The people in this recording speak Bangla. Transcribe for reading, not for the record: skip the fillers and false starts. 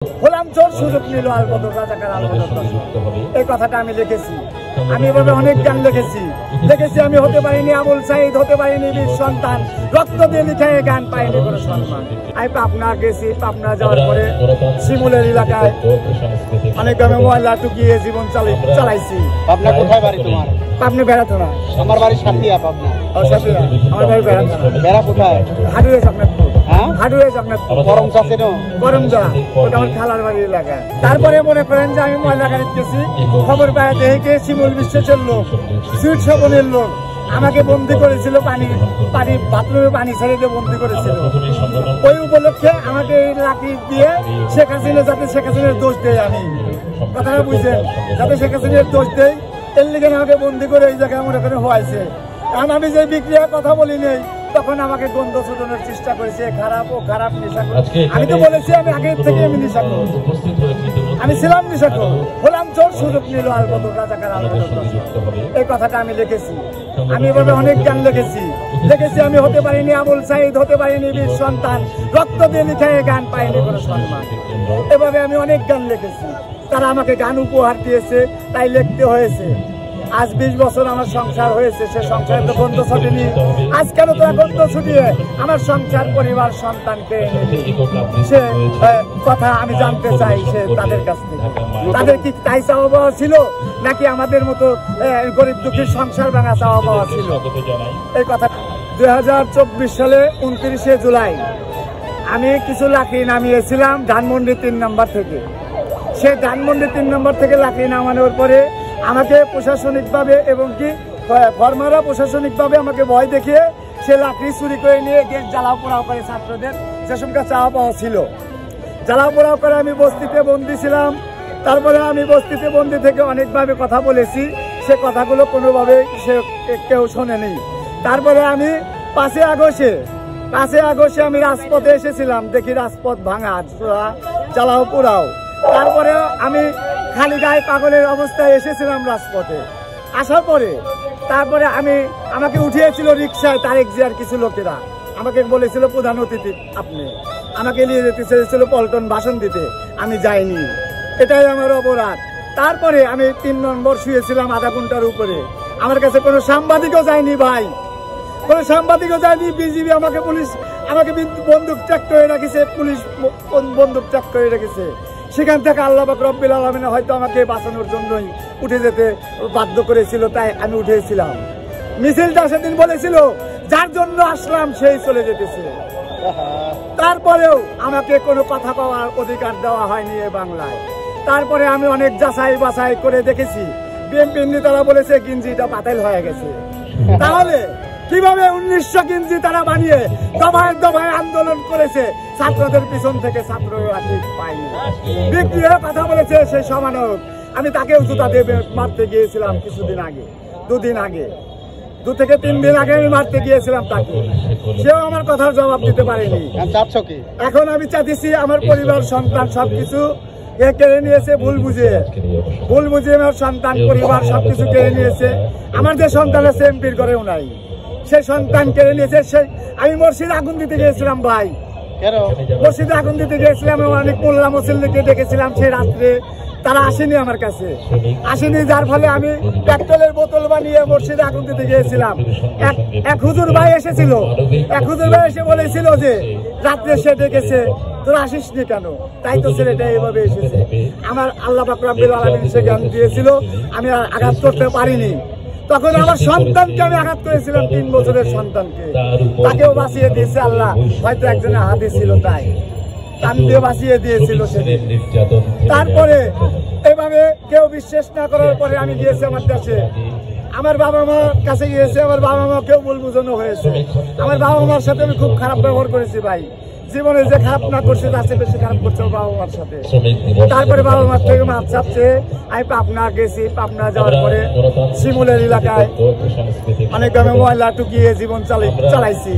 হলাম চোর, সুযোগ নিল আলবদর রাজাকার আলবদর। এই কথাটা আমি লিখেছি। আমি এভাবে অনেক গান লিখেছি। আমি হতে পারিনি আবুল সাইদ, হতে পারিনি বীর সন্তান, রক্ত দিয়ে লিখে গান পাইনি কোনো সম্মান। আমি পাবনা গেছি, পাবনা যাওয়ার পরে শিমুলের এলাকায় অনেক গ্রামে ময়লা টুকিয়ে জীবন চালাইছি। পাবনা কোথায় বাড়ি তোমার? পাবনা বেড়াতো না, আমার বাড়ি সাতিয়া পাবনা। আমার বাড়ি বেড়াতো না। বেড়া কোথায়? হাটুয়ে আপনার খালার বাড়ির এলাকা। তারপরে মনে করেন যে আমি ময়লা গাড়িতে গেছি, খবর পায় দেখে শিমুল বিশ্বের লোক, সুইট সবনের লোক আমাকে বন্দি করেছিল, বাথরুমে পানি ছেড়ে দিয়ে বন্দি করেছিল। ওই উপলক্ষে আমাকে এই লাঠি দিয়ে শেখ হাসিনা, যাতে শেখ হাসিনার দোষ দেয়, আমি কথাটা বুঝছেন, যাতে শেখ হাসিনার দোষ দেয়, এর লিগে আমাকে বন্দি করে এই জায়গায় মনে করে হয়েছে। কারণ আমি যে বিক্রিয়ার কথা বলি নেই, তখন আমাকে গন্ধ শোধনের চেষ্টা করেছে, খারাপ নেশাখোর। আমি তো বলেছি আমি আগের থেকে আমি নেশাখোর, আমি ছিলাম নেশাখোর, হলাম চোর, সুযোগ নিল আলবদর রাজাকার আলবদর। এই কথাটা আমি লিখেছি। আমি এভাবে অনেক গান লিখেছি। আমি হতে পারিনি আবুল সাইদ, হতে পারিনি বীর সন্তান, রক্ত দিয়ে লিখে গান পাইনি কোনো সম্মান। এভাবে আমি অনেক গান লিখেছি। তারা আমাকে গান উপহার দিয়েছে, তাই লিখতে হয়েছে। আজ 20 বছর আমার সংসার হয়েছে, সে সংসারে তো গন্ধ ছুটিনি। আজ কেন তোরা গন্ধ ছুটিয়ে আমার সংসার, পরিবার, সন্তানকে সে কথা আমি জানতে চাই সে তাদের কাছ থেকে। তাদের কি তাই চাওয়া পাওয়া ছিল, নাকি আমাদের মতো গরিব দুঃখীর সংসার ভাঙা চাওয়া পাওয়া ছিল? এই কথা 2024 সালে 29শে জুলাই আমি কিছু লাকড়ি নামিয়েছিলাম ধানমন্ডি 3 নম্বর থেকে। সে ধানমন্ডি 3 নম্বর থেকে লাকড়ি নামানোর পরে আমাকে প্রশাসনিকভাবে এবং কি ফরমারা প্রশাসনিকভাবে আমাকে ভয় দেখিয়ে সে লাকড়ি চুরি করে নিয়ে গেট জ্বালাও পোড়াও করে ছাত্রদের যে সঙ্গে চাওয়া পাওয়া ছিল, জ্বালাও পোড়াও করে আমি বস্তিতে বন্দি ছিলাম। তারপরে আমি বস্তিতে বন্দি থেকে অনেকভাবে কথা বলেছি, সে কথাগুলো কোনোভাবে সে কেউ শোনেনি। তারপরে আমি 5 আগস্টে আমি রাজপথে এসেছিলাম, দেখি রাজপথ ভাঙা, জ্বালাও পোড়াও। তারপরে আমি খালি গায়ে পাগলের অবস্থায় এসেছিলাম রাজপথে। আসার পরে তারপরে আমাকে উঠিয়েছিল রিক্সায় তারেক জিয়ার কিছু লোকেরা, আমাকে বলেছিল প্রধান অতিথি আপনি, আমাকে নিয়ে যেতে চেয়েছিল পল্টন ভাষণ দিতে, আমি যাইনি, এটাই আমার অপরাধ। তারপরে আমি 3 নম্বর শুয়েছিলাম আধা ঘন্টার উপরে, আমার কাছে কোনো সাংবাদিকও যায়নি ভাই, কোনো সাংবাদিকও যায়নি। বিজিবি আমাকে, পুলিশ আমাকে বন্দুক ট্র্যাক করে রেখেছে, পুলিশ বন্দুক ট্র্যাক করে রেখেছে। সেখান থেকে আল্লাহ পাক রব্বুল আলামিন হয়তো আমাকে বাঁচানোর জন্যই উঠে যেতে বাধ্য করেছিল, তাই আমি উঠেছিলাম। মিছিলটা সেদিন বলেছিল যার জন্য আসলাম সেই চলে যেতেছে। তারপরেও আমাকে কোনো কথা পাওয়ার অধিকার দেওয়া হয়নি এ বাংলায়। তারপরে আমি অনেক যাচাই বাছাই করে দেখেছি, বিএনপির নেতারা বলেছে গিঞ্জিটা বাতিল হয়ে গেছে। তাহলে কিভাবে 1900 গিঞ্জি তারা বানিয়ে দফায় আন্দোলন করেছে, ছাত্রদের পিছন থেকে ছাত্ররা ঠিক পায়নি। বিক্রির কথা বলেছে সেই সমানক, আমি তাকেও জুতা দেবে মারতে গিয়েছিলাম কিছুদিন আগে, 2 দিন আগে, 2 থেকে 3 দিন আগে আমি মারতে গিয়েছিলাম তাকে, সেও আমার কথার জবাব দিতে পারেনি। এখন আমি চাইতেছি আমার পরিবার, সন্তান সবকিছু কেড়ে নিয়েছে, ভুল বুঝিয়ে আমার সন্তান, পরিবার সবকিছু কেড়ে নিয়েছে। আমার যে সন্তান আছে এমপির ঘরেও নাই, সেই সন্তান কেড়ে নিয়েছে। আমি মসজিদে আগুন দিতে গিয়েছিলাম ভাই, মসজিদে আগুন দিতে গিয়েছিলাম, অনেক মোল্লা মুসল্লিকে ডেকেছিলাম, সেই রাত্রে তারা আসেনি, আমার কাছে আসেনি, যার ফলে আমি পেট্রোলের বোতল বানিয়ে মসজিদে আগুন দিতে গিয়েছিলাম। এক হুজুর ভাই এসেছিল, এসে বলেছিল যে রাত্রে সে ডেকেছে, তোরা আসিসনি কেন? তাই তো ছেলেটা এইভাবে এসেছে। আমার আল্লাহ পাক রব্বুল আলামিন সে জ্ঞান দিয়েছিল, আমি আর আঘাত করতে পারিনি। তখন আমার সন্তানকে আমি আঘাত করেছিলাম, 3 বছরের সন্তানকে, তাকেও বাঁচিয়ে দিয়েছে আল্লাহ, হয়তো একজনের হাতে ছিল তাই কান দিয়ে বাঁচিয়ে দিয়েছিল সেদিন। তারপরে এভাবে কেউ বিশ্বাস না করার পরে আমি গিয়েছি আমার দেশে, আমার বাবা মার কাছে গিয়েছে, আমার বাবা মা কেউ ভুল বুঝানো হয়েছে। আমার বাবা মার সাথে আমি খুব খারাপ ব্যবহার করেছি ভাই, জীবনে যে খারাপ না করছে তার চেয়ে বেশি খারাপ করছে বাবা মার সাথে। তারপরে বাবা মার থেকে মাপ চাপছে। আমি পাবনা গেছি, পাবনা যাওয়ার পরে শিমুলের এলাকায় অনেক গ্রামে ময়লা টুকিয়ে জীবন চালাইছি।